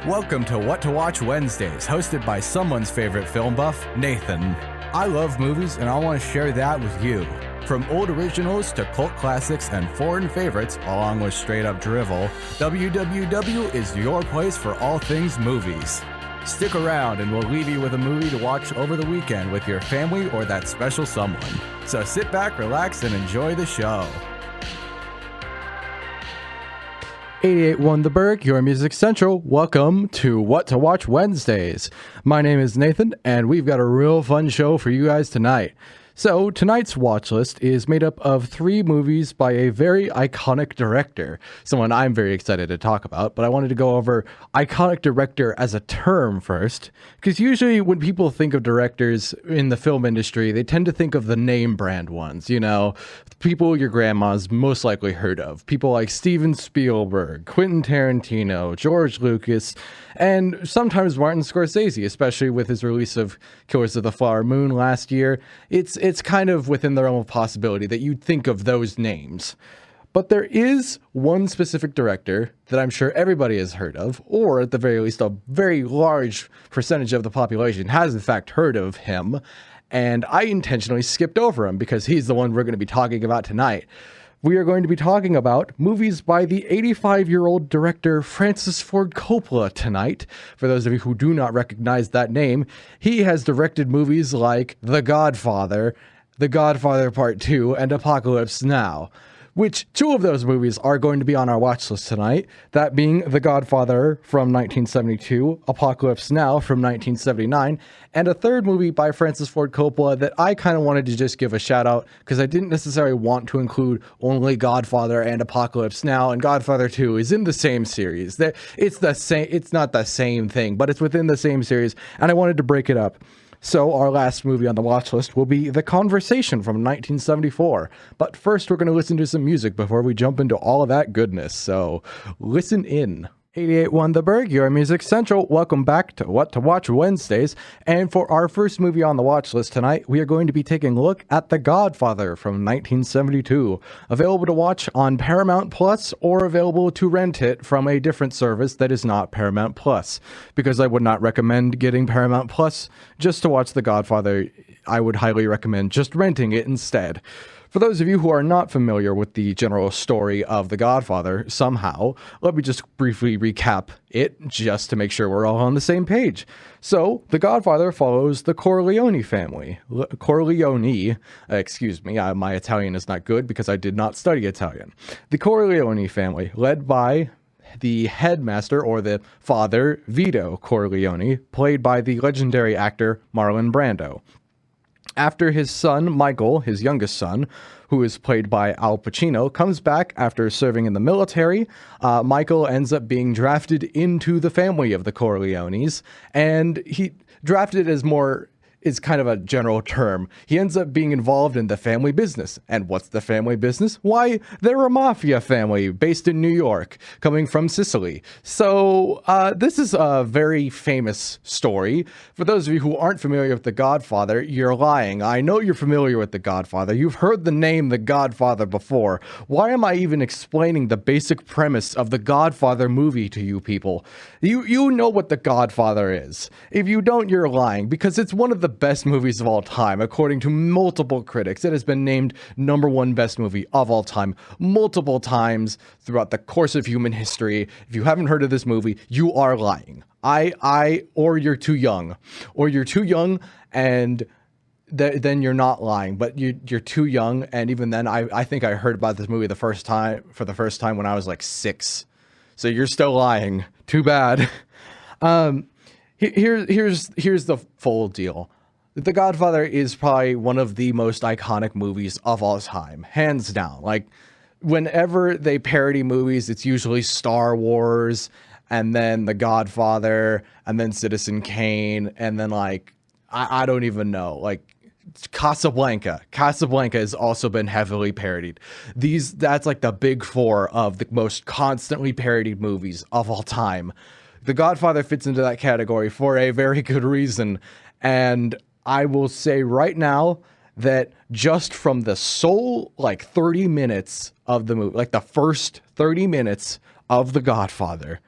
Welcome to What to Watch Wednesdays, hosted by someone's favorite film buff, Nathan. I love movies and I want to share that with you. From old originals to cult classics and foreign favorites, along with straight up drivel, WWW is your place for all things movies. Stick around and we'll leave you with a movie to watch over the weekend with your family or that special someone. So sit back, relax, and enjoy the show. 88.1 The Burg, your Music Central. Welcome to What to Watch Wednesdays. My name is Nathan, and we've got a real fun show for you guys tonight. So, tonight's watch list is made up of 3 movies by a very iconic director, someone I'm very excited to talk about, but I wanted to go over iconic director as a term first, because usually when people think of directors in the film industry, they tend to think of the name brand ones, you know, people your grandma's most likely heard of, people like Steven Spielberg, Quentin Tarantino, George Lucas, and sometimes Martin Scorsese, especially with his release of Killers of the Flower Moon last year. It's kind of within the realm of possibility that you'd think of those names. But there is one specific director that I'm sure everybody has heard of, or at the very least a very large percentage of the population has in fact heard of him, and I intentionally skipped over him because he's the one we're going to be talking about tonight. We are going to be talking about movies by the 85-year-old director Francis Ford Coppola tonight. For those of you who do not recognize that name, he has directed movies like The Godfather, The Godfather Part 2, and Apocalypse Now, which 2 of those movies are going to be on our watch list tonight, that being The Godfather from 1972, Apocalypse Now from 1979, and a third movie by Francis Ford Coppola that I kind of wanted to just give a shout out because I didn't necessarily want to include only Godfather and Apocalypse Now, and Godfather 2 is in the same series. It's the same. It's not the same thing, but it's within the same series, and I wanted to break it up. So our last movie on the watch list will be The Conversation from 1974. But first, we're going to listen to some music before we jump into all of that goodness. So listen in. 88.1 The Burg, your Music Central. Welcome back to What to Watch Wednesdays. And for our first movie on the watch list tonight, we are going to be taking a look at The Godfather from 1972. Available to watch on Paramount Plus or available to rent it from a different service that is not Paramount Plus. Because I would not recommend getting Paramount Plus just to watch The Godfather. I would highly recommend just renting it instead. For those of you who are not familiar with the general story of The Godfather, somehow, let me just briefly recap it just to make sure we're all on the same page. So, The Godfather follows the Corleone family. Excuse me, my Italian is not good because I did not study Italian. The Corleone family, led by the headmaster, or the father, Vito Corleone, played by the legendary actor Marlon Brando. After his son, Michael, his youngest son, who is played by Al Pacino, comes back after serving in the military, Michael ends up being drafted into the family of the Corleones, and he drafted is kind of a general term. He ends up being involved in the family business. And what's the family business? Why, they're a mafia family based in New York, coming from Sicily. So this is a very famous story. For those of you who aren't familiar with The Godfather, you're lying. I know you're familiar with The Godfather. You've heard the name The Godfather before. Why am I even explaining the basic premise of the Godfather movie to you people? You know what The Godfather is. If you don't, you're lying, because it's one of the best movies of all time. According to multiple critics, it has been named #1 best movie of all time multiple times throughout the course of human history. If you haven't heard of this movie, you are lying. Or you're too young. Or you're too young and then you're not lying, but you're too young, and even then I think I heard about this movie for the first time when I was like 6. So you're still lying. Too bad. Here's the full deal. The Godfather is probably one of the most iconic movies of all time, hands down. Like, whenever they parody movies, it's usually Star Wars, and then The Godfather, and then Citizen Kane, and then like, I don't even know, like Casablanca. Casablanca has also been heavily parodied. That's like the big 4 of the most constantly parodied movies of all time. The Godfather fits into that category for a very good reason, and I will say right now that just from the sole, 30 minutes of the movie, like the first 30 minutes of The Godfather,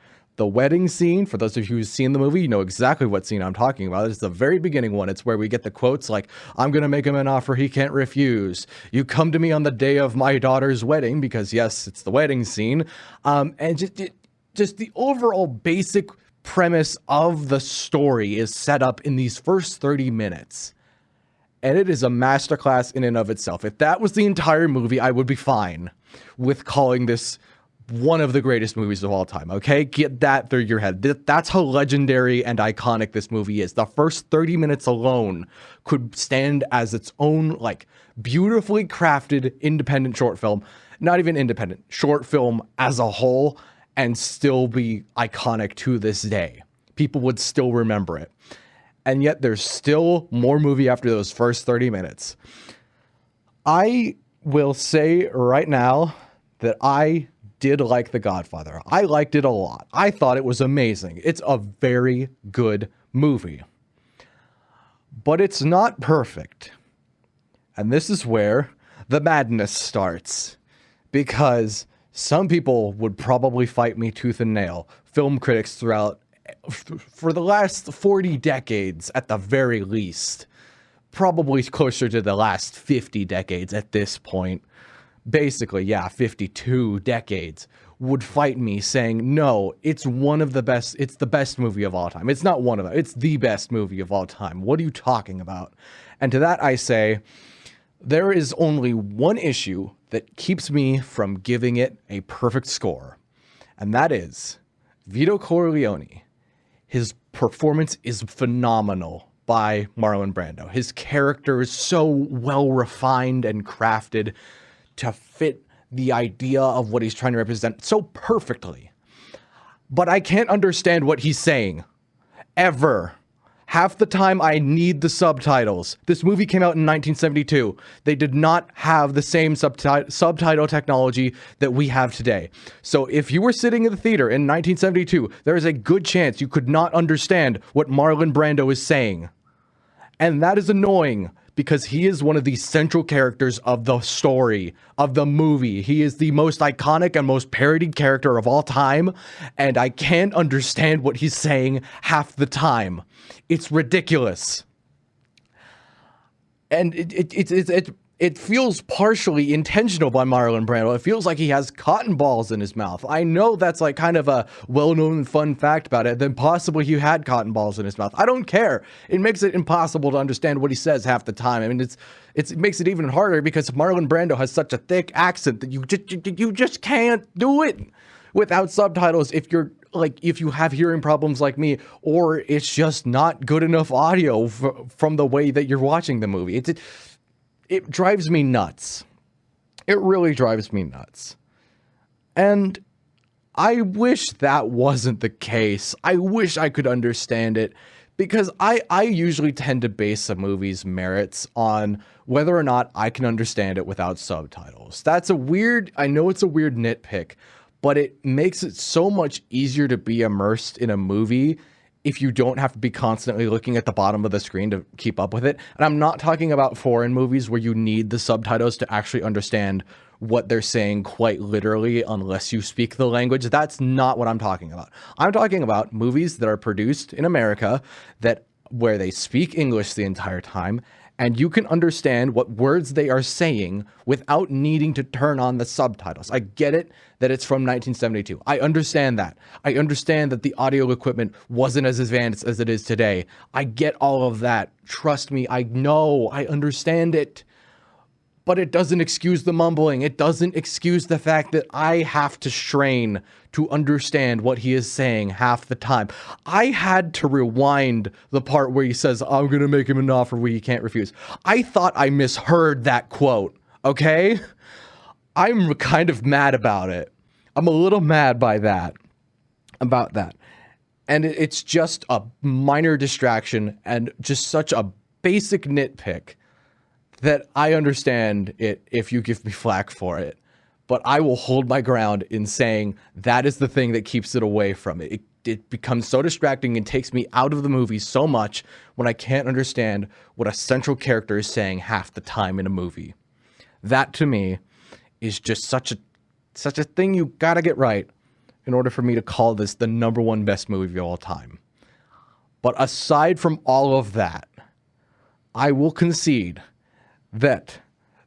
the wedding scene, for those of you who've seen the movie, you know exactly what scene I'm talking about. It's the very beginning one. It's where we get the quotes like, I'm going to make him an offer he can't refuse. You come to me on the day of my daughter's wedding, because yes, it's the wedding scene. And just the overall basic premise of the story is set up in these first 30 minutes. And it is a masterclass in and of itself. If that was the entire movie, I would be fine with calling this one of the greatest movies of all time, okay? Get that through your head. That's how legendary and iconic this movie is. The first 30 minutes alone could stand as its own, like, beautifully crafted independent short film. Not even independent, short film as a whole, and still be iconic to this day. People would still remember it. And yet there's still more movie after those first 30 minutes. I will say right now that I did like The Godfather. I liked it a lot. I thought it was amazing. It's a very good movie. But it's not perfect. And this is where the madness starts. Because some people would probably fight me tooth and nail. Film critics throughout for the last 40 decades at the very least, probably closer to the last 50 decades at this point, basically, yeah, 52 decades, would fight me saying, no, it's one of the best, it's the best movie of all time. It's not one of them, it's the best movie of all time. What are you talking about? And to that I say, there is only one issue that keeps me from giving it a perfect score, and that is Vito Corleone. His performance is phenomenal by Marlon Brando. His character is so well refined and crafted to fit the idea of what he's trying to represent so perfectly. But I can't understand what he's saying. Ever. Half the time I need the subtitles. This movie came out in 1972. They did not have the same subtitle technology that we have today. So if you were sitting in the theater in 1972, there is a good chance you could not understand what Marlon Brando is saying. And that is annoying because he is one of the central characters of the story, of the movie. He is the most iconic and most parodied character of all time, and I can't understand what he's saying half the time. It's ridiculous. And it feels partially intentional by Marlon Brando. It feels like he has cotton balls in his mouth. I know that's like kind of a well-known fun fact about it. Then possibly he had cotton balls in his mouth. I don't care. It makes it impossible to understand what he says half the time. I mean, it makes it even harder because Marlon Brando has such a thick accent that you just can't do it without subtitles if you have hearing problems like me, or it's just not good enough audio from the way that you're watching the movie. It drives me nuts. It really drives me nuts. And I wish that wasn't the case. I wish I could understand it, because I usually tend to base a movie's merits on whether or not I can understand it without subtitles. I know it's a weird nitpick, but it makes it so much easier to be immersed in a movie if you don't have to be constantly looking at the bottom of the screen to keep up with it. And I'm not talking about foreign movies where you need the subtitles to actually understand what they're saying quite literally unless you speak the language. That's not what I'm talking about. I'm talking about movies that are produced in America where they speak English the entire time, and you can understand what words they are saying without needing to turn on the subtitles. I get it that it's from 1972. I understand that. I understand that the audio equipment wasn't as advanced as it is today. I get all of that. Trust me, I know. I understand it. But it doesn't excuse the mumbling. It doesn't excuse the fact that I have to strain to understand what he is saying half the time. I had to rewind the part where he says, I'm going to make him an offer he can't refuse. I thought I misheard that quote, okay? I'm kind of mad about it. I'm a little mad by that, about that. And it's just a minor distraction and just such a basic nitpick that I understand it if you give me flack for it, but I will hold my ground in saying that is the thing that keeps it away from it. It becomes so distracting and takes me out of the movie so much when I can't understand what a central character is saying half the time in a movie. That to me is just such a thing you gotta get right. in order for me to call this the number one best movie of all time. But aside from all of that, I will concede that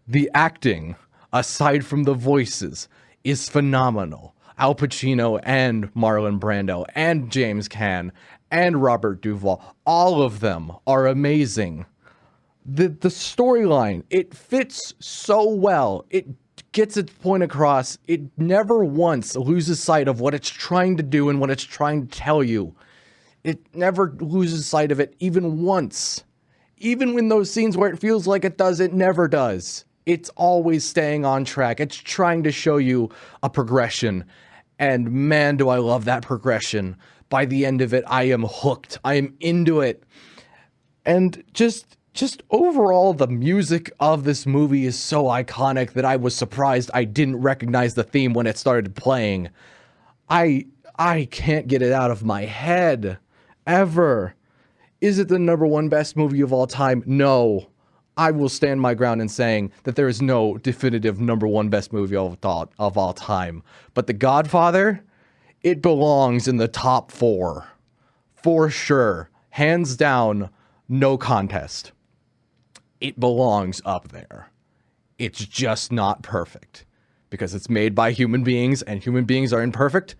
the acting, aside from the voices, is phenomenal. Al Pacino and Marlon Brando and James Caan and Robert Duvall, all of them are amazing. The storyline, it fits so well. It gets its point across. It never once loses sight of what it's trying to do and what it's trying to tell you. It never loses sight of it even once. Even when those scenes where it feels like it does, it never does. It's always staying on track. It's trying to show you a progression. And man, do I love that progression. By the end of it, I am hooked. I am into it. And just overall, the music of this movie is so iconic that I was surprised I didn't recognize the theme when it started playing. I can't get it out of my head. Ever. Is it the number one best movie of all time? No. I will stand my ground in saying that there is no definitive number one best movie of all time. But The Godfather, it belongs in the top 4. For sure. Hands down, no contest. It belongs up there. It's just not perfect. Because it's made by human beings, and human beings are imperfect.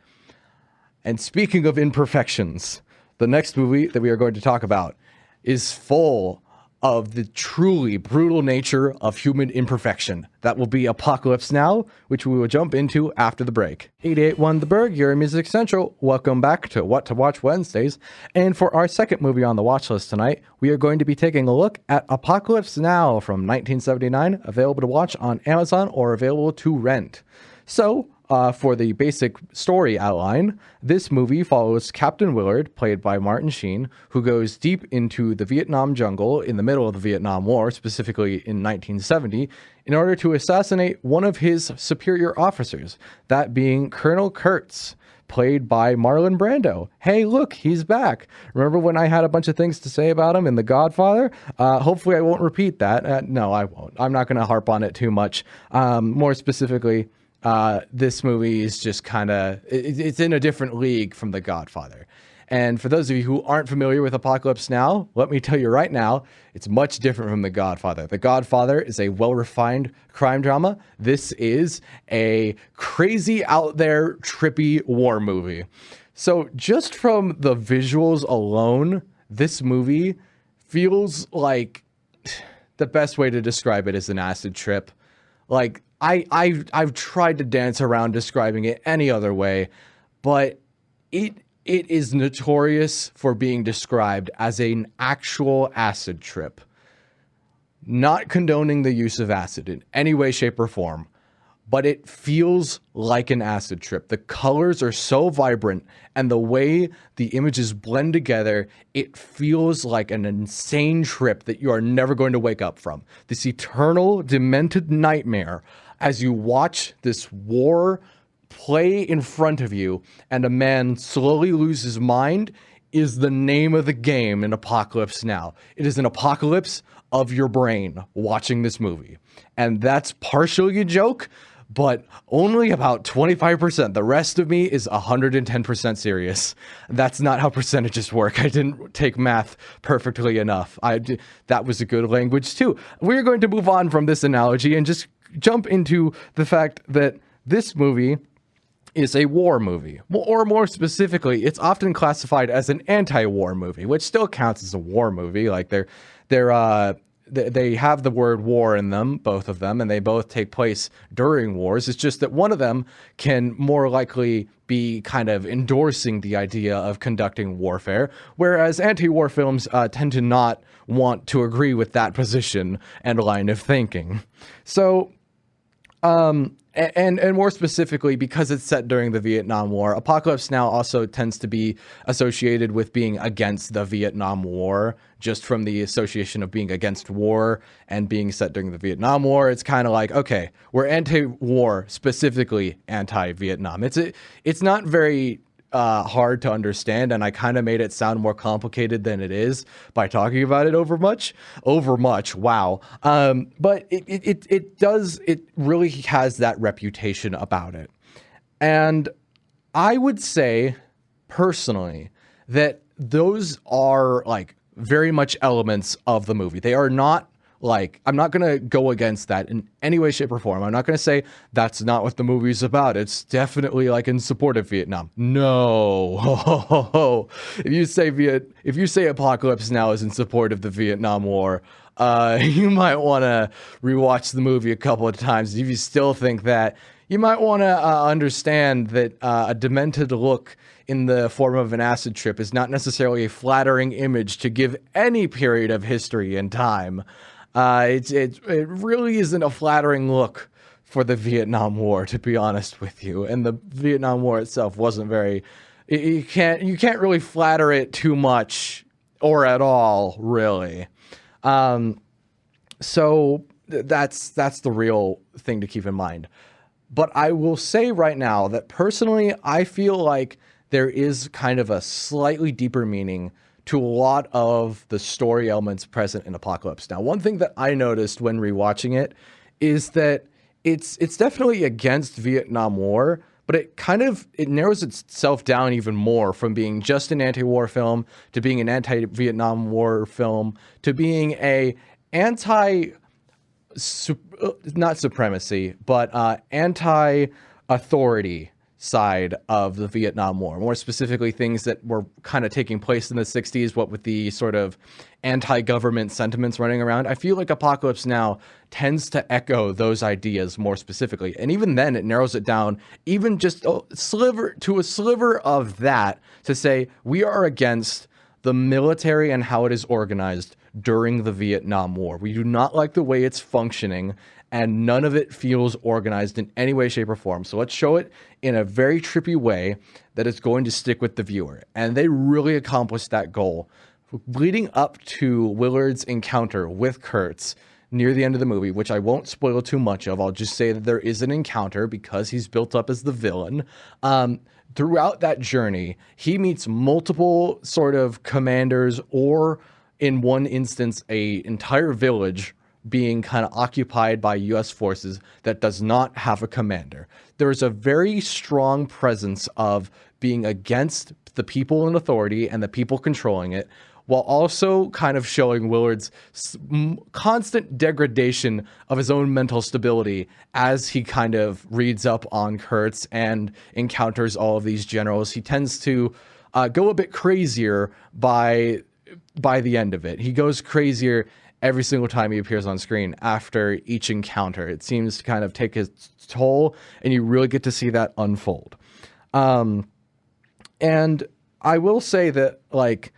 And speaking of imperfections, the next movie that we are going to talk about is full of the truly brutal nature of human imperfection. That will be Apocalypse Now, which we will jump into after the break. 88.1 The Burg, you're in Music Central. Welcome back to What to Watch Wednesdays. And for our second movie on the watch list tonight, we are going to be taking a look at Apocalypse Now from 1979, available to watch on Amazon or available to rent. So, for the basic story outline, this movie follows Captain Willard, played by Martin Sheen, who goes deep into the Vietnam jungle in the middle of the Vietnam War, specifically in 1970, in order to assassinate one of his superior officers, that being Colonel Kurtz, played by Marlon Brando. Hey, look, he's back. Remember when I had a bunch of things to say about him in The Godfather? Hopefully I won't repeat that. No, I won't. I'm not going to harp on it too much. More specifically, this movie is just kind of, it's in a different league from The Godfather. And for those of you who aren't familiar with Apocalypse Now, let me tell you right now, it's much different from The Godfather. The Godfather is a well-refined crime drama. This is a crazy, out there, trippy war movie. So just from the visuals alone, this movie feels like the best way to describe it is an acid trip. Like, I've tried to dance around describing it any other way, but it is notorious for being described as an actual acid trip. Not condoning the use of acid in any way, shape, or form, but it feels like an acid trip. The colors are so vibrant, and the way the images blend together, it feels like an insane trip that you are never going to wake up from. This eternal, demented nightmare as you watch this war play in front of you and a man slowly lose his mind is the name of the game in Apocalypse Now. It is an apocalypse of your brain watching this movie. And that's partially a joke, but only about 25%. The rest of me is 110% serious. That's not how percentages work. I didn't take math perfectly enough. That was a good language too. We're going to move on from this analogy and just jump into the fact that this movie is a war movie. Or more specifically, it's often classified as an anti-war movie, which still counts as a war movie. Like they have the word war in them, both of them, and they both take place during wars. It's just that one of them can more likely be kind of endorsing the idea of conducting warfare, whereas anti-war films tend to not want to agree with that position and line of thinking. So, and more specifically, because it's set during the Vietnam War, Apocalypse Now also tends to be associated with being against the Vietnam War, just from the association of being against war and being set during the Vietnam War. It's kind of like, okay, we're anti-war, specifically anti-Vietnam. It's not very hard to understand, and I kind of made it sound more complicated than it is by talking about it over much. Wow. But it really has that reputation about it. And I would say personally that those are like very much elements of the movie. They are not like, I'm not going to go against that in any way, shape, or form. I'm not going to say that's not what the movie's about. It's definitely like in support of Vietnam. No. If you say Apocalypse Now is in support of the Vietnam War, you might want to rewatch the movie a couple of times. If you still think that, you might want to understand that a demented look in the form of an acid trip is not necessarily a flattering image to give any period of history and time. It really isn't a flattering look for the Vietnam War, to be honest with you. And the Vietnam War itself wasn't very. You can't really flatter it too much or at all, really. So that's the real thing to keep in mind. But I will say right now that personally, I feel like there is kind of a slightly deeper meaning to a lot of the story elements present in Apocalypse Now. One thing that I noticed when rewatching it is that it's definitely against Vietnam War, but it narrows itself down even more from being just an anti-war film to being an anti-Vietnam War film to being a not supremacy, but anti-authority side of the Vietnam War. More specifically, things that were kind of taking place in the 60s, what with the sort of anti-government sentiments running around. I feel like Apocalypse Now tends to echo those ideas more specifically. And even then, it narrows it down even just a sliver of that to say we are against the military and how it is organized during the Vietnam War. We do not like the way it's functioning, and none of it feels organized in any way, shape, or form. So let's show it in a very trippy way that is going to stick with the viewer. And they really accomplished that goal. Leading up to Willard's encounter with Kurtz near the end of the movie, which I won't spoil too much of, I'll just say that there is an encounter because he's built up as the villain. Throughout that journey, he meets multiple sort of commanders, or in one instance, an entire village being kind of occupied by U.S. forces that does not have a commander. There is a very strong presence of being against the people in authority and the people controlling it, while also kind of showing Willard's constant degradation of his own mental stability as he kind of reads up on Kurtz and encounters all of these generals. He tends to go a bit crazier by the end of it. He goes crazier every single time he appears on screen after each encounter. It seems to kind of take its toll, and you really get to see that unfold. And I will say that, like,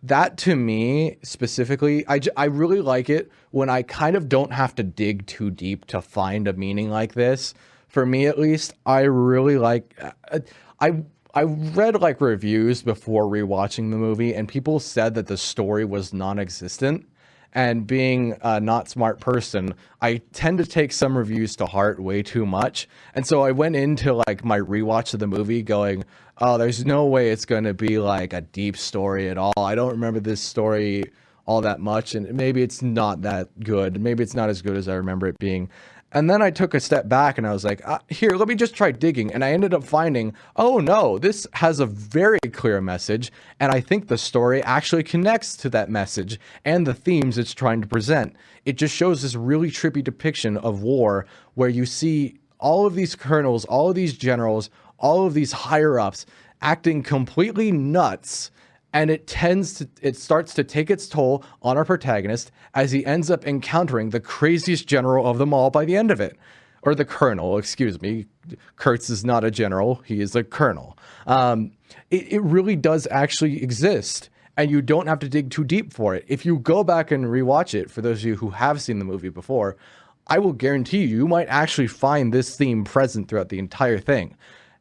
that to me specifically, I really like it when I kind of don't have to dig too deep to find a meaning like this. For me, at least, I really like... I read like reviews before rewatching the movie, and people said that the story was non-existent. And being a not smart person, I tend to take some reviews to heart way too much. And so I went into like my rewatch of the movie going, oh, there's no way it's going to be like a deep story at all. I don't remember this story all that much, and maybe it's not that good. Maybe it's not as good as I remember it being. And then I took a step back and I was like, here, let me just try digging. And I ended up finding, oh no, this has a very clear message. And I think the story actually connects to that message and the themes it's trying to present. It just shows this really trippy depiction of war where you see all of these colonels, all of these generals, all of these higher ups acting completely nuts. And it starts to take its toll on our protagonist as he ends up encountering the craziest general of them all by the end of it. Or the colonel, excuse me. Kurtz is not a general. He is a colonel. It really does actually exist. And you don't have to dig too deep for it. If you go back and rewatch it, for those of you who have seen the movie before, I will guarantee you might actually find this theme present throughout the entire thing.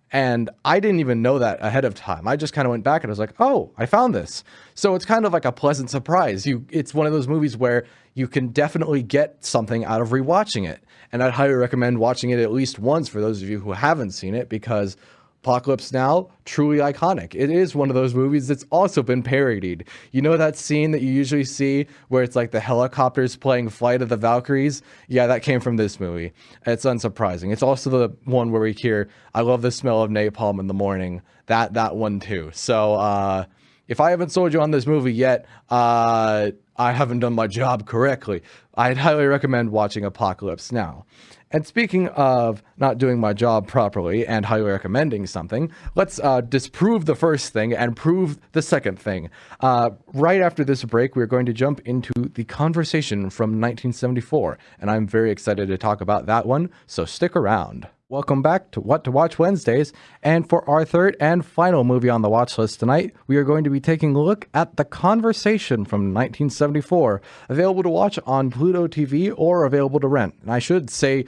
And I didn't even know that ahead of time. I just kind of went back and I was like, oh, I found this. So it's kind of like a pleasant surprise. It's one of those movies where you can definitely get something out of rewatching it. And I'd highly recommend watching it at least once for those of you who haven't seen it, because Apocalypse Now, truly iconic. It is one of those movies that's also been parodied. You know that scene that you usually see where it's like the helicopters playing Flight of the Valkyries? Yeah, that came from this movie. It's unsurprising. It's also the one where we hear, I love the smell of napalm in the morning. That one too. So if I haven't sold you on this movie yet, I haven't done my job correctly. I'd highly recommend watching Apocalypse Now. And speaking of not doing my job properly and highly recommending something, let's disprove the first thing and prove the second thing. Right after this break, we're going to jump into The Conversation from 1974, and I'm very excited to talk about that one, so stick around. Welcome back to What to Watch Wednesdays, and for our third and final movie on the watch list tonight, we are going to be taking a look at The Conversation from 1974, available to watch on Pluto TV or available to rent. And I should say,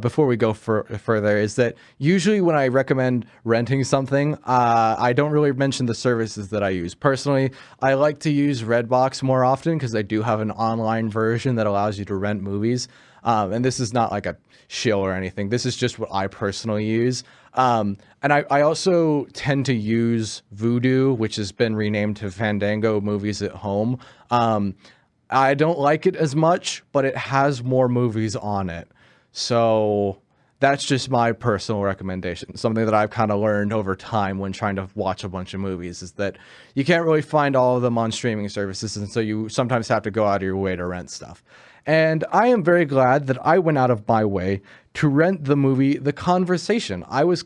before we go further, is that usually when I recommend renting something, I don't really mention the services that I use. Personally, I like to use Redbox more often because I do have an online version that allows you to rent movies. And this is not like a shill or anything. This is just what I personally use. And I also tend to use Vudu, which has been renamed to Fandango Movies at Home. I don't like it as much, but it has more movies on it. So that's just my personal recommendation. Something that I've kind of learned over time when trying to watch a bunch of movies is that you can't really find all of them on streaming services. And so you sometimes have to go out of your way to rent stuff. And I am very glad that I went out of my way to rent the movie The Conversation. I was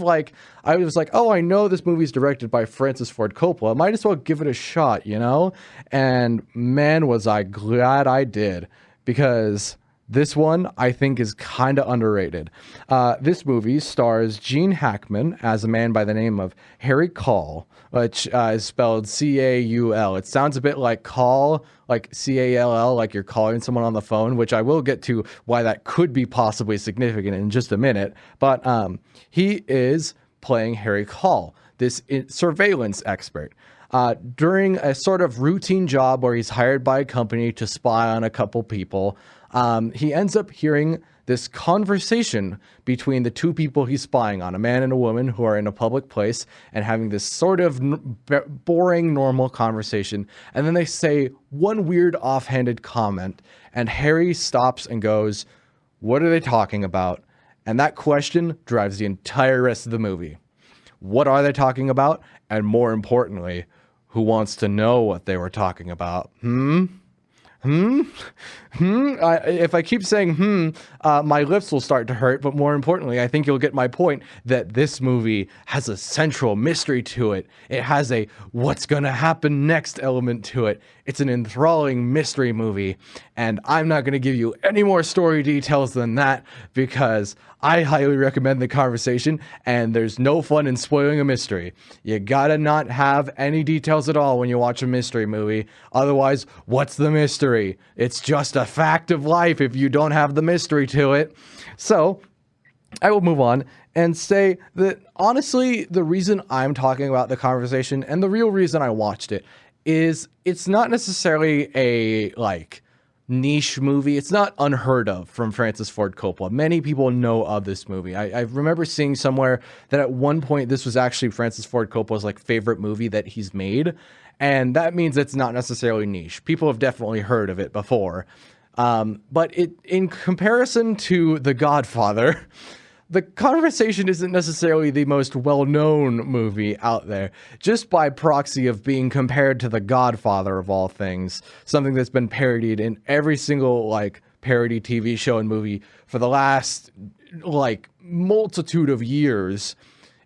like, oh, I know this movie is directed by Francis Ford Coppola. I might as well give it a shot, you know? And man, was I glad I did, because this one, I think, is kind of underrated. This movie stars Gene Hackman as a man by the name of Harry Caul, which is spelled C-A-U-L. It sounds a bit like call, like C-A-L-L, like you're calling someone on the phone, which I will get to why that could be possibly significant in just a minute. But he is playing Harry Caul, this surveillance expert. During a sort of routine job where he's hired by a company to spy on a couple people, he ends up hearing this conversation between the two people he's spying on, a man and a woman who are in a public place and having this sort of boring, normal conversation. And then they say one weird offhanded comment, and Harry stops and goes, "What are they talking about?" And that question drives the entire rest of the movie. What are they talking about? And more importantly, who wants to know what they were talking about? If I keep saying my lips will start to hurt, but more importantly, I think you'll get my point that this movie has a central mystery to it. It has a what's gonna happen next element to it. It's an enthralling mystery movie, and I'm not gonna give you any more story details than that because I highly recommend The Conversation, and there's no fun in spoiling a mystery. You gotta not have any details at all when you watch a mystery movie. Otherwise, what's the mystery? It's just a fact of life if you don't have the mystery to it. So, I will move on and say that honestly, the reason I'm talking about The Conversation and the real reason I watched it is it's not necessarily a niche movie. It's not unheard of from Francis Ford Coppola. Many people know of this movie. I remember seeing somewhere that at one point this was actually Francis Ford Coppola's favorite movie that he's made. And that means it's not necessarily niche. People have definitely heard of it before. But in comparison to The Godfather, The Conversation isn't necessarily the most well-known movie out there, just by proxy of being compared to The Godfather of all things, something that's been parodied in every single parody TV show and movie for the last multitude of years.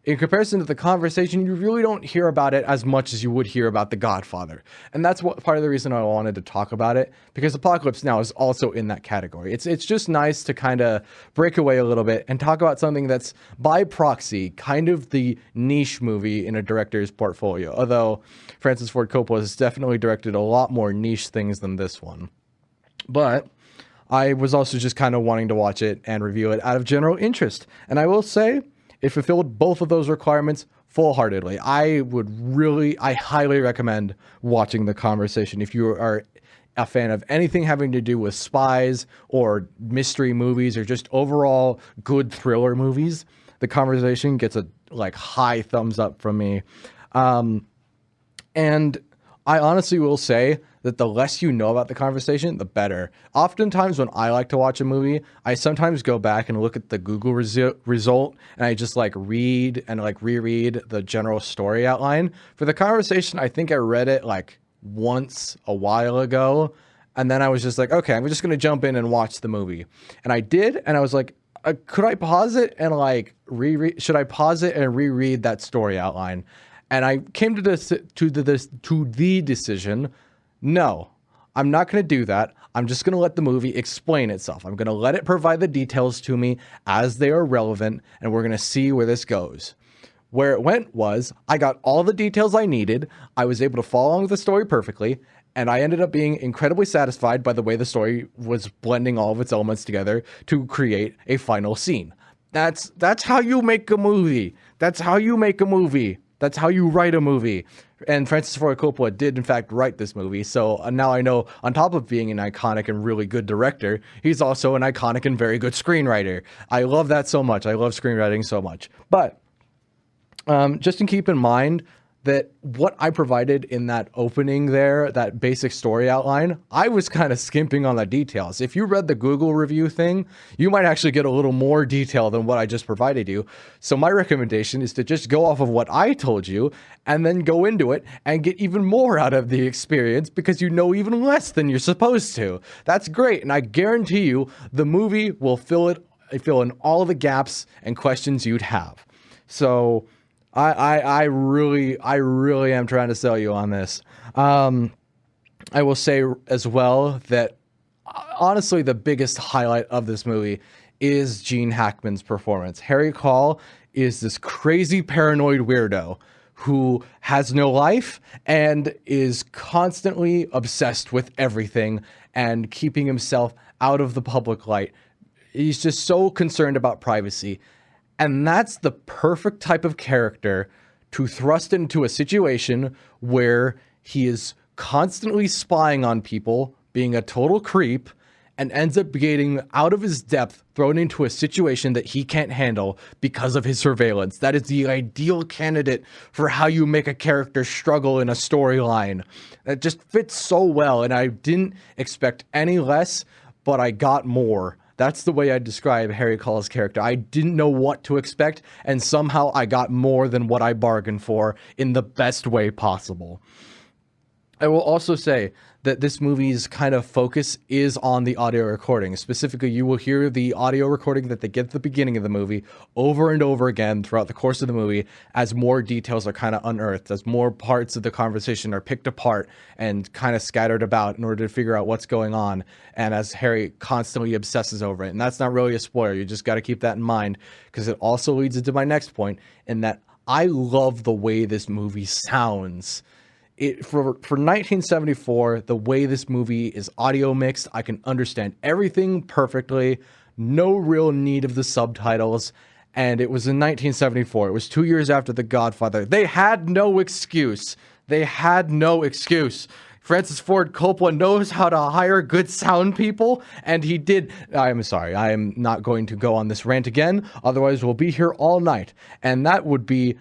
In comparison to The Conversation, you really don't hear about it as much as you would hear about The Godfather. And that's part of the reason I wanted to talk about it, because Apocalypse Now is also in that category. It's just nice to kind of break away a little bit and talk about something that's, by proxy, kind of the niche movie in a director's portfolio. Although Francis Ford Coppola has definitely directed a lot more niche things than this one. But I was also just kind of wanting to watch it and review it out of general interest. And I will say, it fulfilled both of those requirements full-heartedly. I highly recommend watching The Conversation if you are a fan of anything having to do with spies or mystery movies or just overall good thriller movies. the conversation gets a like high thumbs up from me. And I honestly will say that the less you know about the conversation, the better. Oftentimes when I like to watch a movie, I sometimes go back and look at the Google result and I just like read and like reread the general story outline. For the conversation, I think I read it like once a while ago. And then I was just like, okay, I'm just going to jump in and watch the movie. And I did. And I was like, could I pause it and like should I pause it and reread that story outline? And I came to the decision, no, I'm not going to do that. I'm just going to let the movie explain itself. I'm going to let it provide the details to me as they are relevant, and we're going to see where this goes. Where it went was, I got all the details I needed. I was able to follow along with the story perfectly, and I ended up being incredibly satisfied by the way the story was blending all of its elements together to create a final scene. That's how you make a movie. That's how you make a movie. That's how you write a movie. And Francis Ford Coppola did, in fact, write this movie. So now I know, on top of being an iconic and really good director, he's also an iconic and very good screenwriter. I love that so much. I love screenwriting so much. But just to keep in mind that what I provided in that opening there, that basic story outline, I was kind of skimping on the details. If you read the Google review thing, you might actually get a little more detail than what I just provided you. So my recommendation is to just go off of what I told you and then go into it and get even more out of the experience because you know even less than you're supposed to. That's great. And I guarantee you the movie will fill in all the gaps and questions you'd have. So I really am trying to sell you on this. I will say as well that honestly, the biggest highlight of this movie is Gene Hackman's performance. Harry Caul is this crazy paranoid weirdo who has no life and is constantly obsessed with everything and keeping himself out of the public light. He's just so concerned about privacy. And that's the perfect type of character to thrust into a situation where he is constantly spying on people, being a total creep, and ends up getting out of his depth, thrown into a situation that he can't handle because of his surveillance. That is the ideal candidate for how you make a character struggle in a storyline. That just fits so well, and I didn't expect any less, but I got more. That's the way I describe Harry Caul's character. I didn't know what to expect, and somehow I got more than what I bargained for in the best way possible. I will also say that this movie's kind of focus is on the audio recording. Specifically, you will hear the audio recording that they get at the beginning of the movie over and over again throughout the course of the movie as more details are kind of unearthed, as more parts of the conversation are picked apart and kind of scattered about in order to figure out what's going on, and as Harry constantly obsesses over it. And that's not really a spoiler. You just got to keep that in mind because it also leads into my next point in that I love the way this movie sounds. For 1974, the way this movie is audio mixed, I can understand everything perfectly. No real need of the subtitles. And it was in 1974. It was 2 years after The Godfather. They had no excuse. They had no excuse. Francis Ford Coppola knows how to hire good sound people, and he did. I'm sorry, I am not going to go on this rant again, otherwise we'll be here all night, and that would be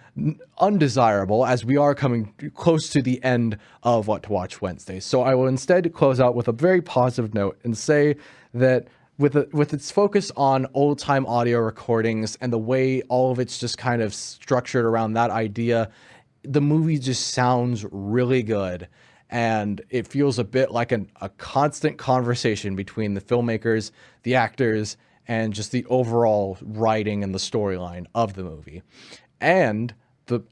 undesirable as we are coming close to the end of What to Watch Wednesdays. So I will instead close out with a very positive note and say that with its focus on old-time audio recordings and the way all of it's just kind of structured around that idea, the movie just sounds really good. And it feels a bit like a constant conversation between the filmmakers, the actors, and just the overall writing and the storyline of the movie. And to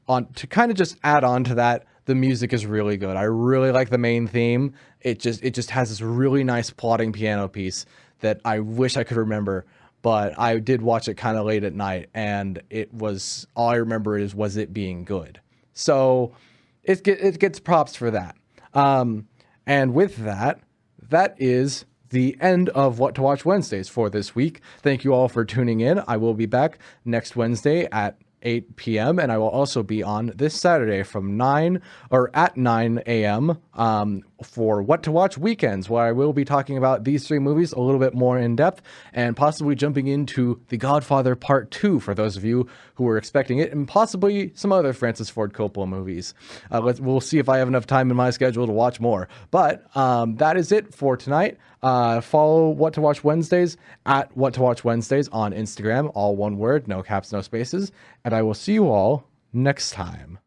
kind of just add on to that, the music is really good. I really like the main theme. It just has this really nice plotting piano piece that I wish I could remember, but I did watch it kind of late at night, and it was all I remember was it being good. So it gets props for that. And with that, that is the end of What to Watch Wednesdays for this week. Thank you all for tuning in. I will be back next Wednesday at 8 p.m. and I will also be on this Saturday from 9 a.m. for What to Watch Weekends, where I will be talking about these 3 movies a little bit more in depth and possibly jumping into The Godfather Part 2 for those of you who were expecting it, and possibly some other Francis Ford Coppola movies. We'll see if I have enough time in my schedule to watch more. But that is it for tonight. Follow What to Watch Wednesdays at What to Watch Wednesdays on Instagram, all one word, no caps, no spaces. And I will see you all next time.